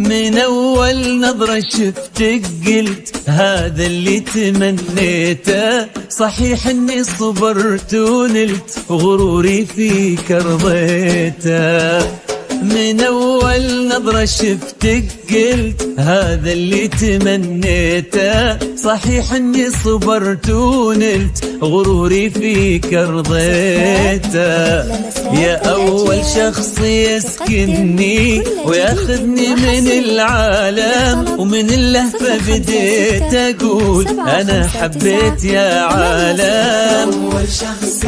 من أول نظرة شفتك قلت هذا اللي تمنيته، صحيح اني صبرت ونلت غروري فيك رضيته. من أول نظرة شفتك قلت هذا اللي تمنيته، صحيح اني صبرت ونلت غروري فيك رضيته. يا أول شخص يسكنني وياخذني من العالم، ومن اللهفة بديت أقول أنا حبيت يا عالم. أول شخص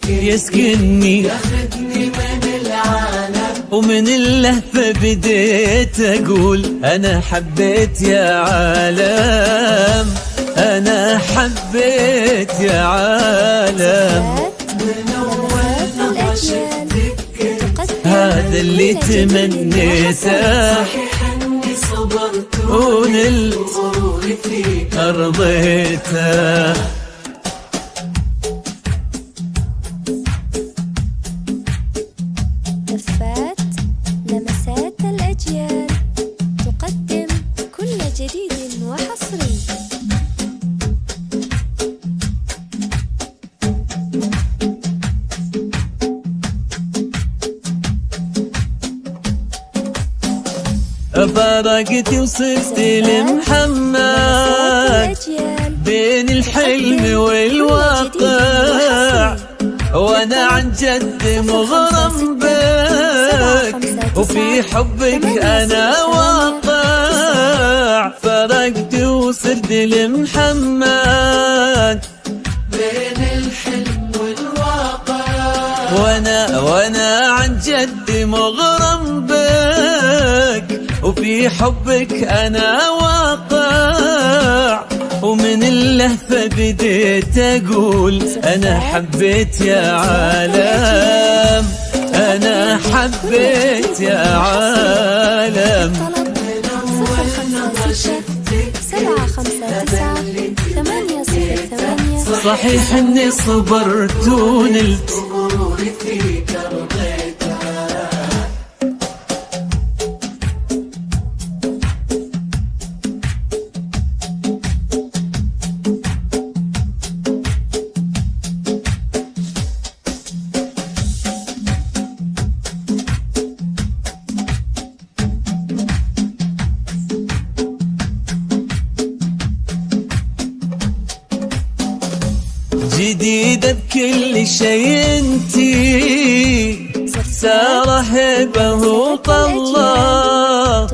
يسكنني ياخذني من العالم، ومن اللهفة بديت أقول أنا حبيت يا عالم، أنا حبيت يا عالم. من أول نظرة شفتك هذا اللي تمنيته، صحيح اني صبرت ونلت غروري فيك رضيته. لفات لمسات الأجيال تقدم كل جديد وحصري. فرقتي وصرت لمحمد بين الحلم والواقع، وانا عن جد مغرم بك وفي حبك انا واقع. فرقت وصرت لمحمد بين الحلم والواقع، وانا عن جد مغرم بك وفي حبك انا واقع. ومن اللهفة بديت أقول أنا حبيت يا عالم، أنا حبيت يا عالم. طلب 056-759-808. صحيح إني صبرت ونلت غروري فيك رضيته. جديدة بكل شيء انتي، سارة هبة وطلة،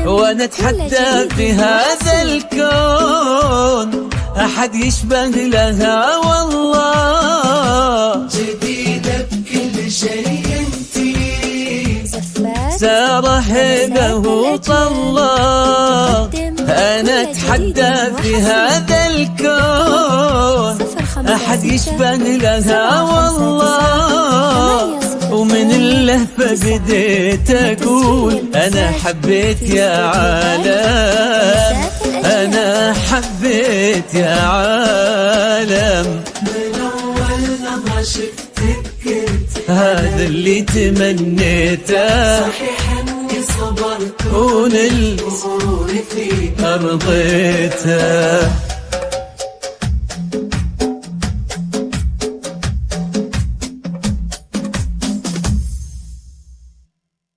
وانا اتحدى في هذا الكون احد يشبه لها والله. جديدة بكل شيء انتي، سارة هبة وطلة، انا اتحدى في هذا الكون احد يشبه لها والله. ومن اللهفة بديت أقول أنا حبيت يا عالم، أنا حبيت يا عالم. من أول نظرة شفتك قلت هذا اللي تمنيته، صحيح اني صبرت ونلت غروري فيك رضيته.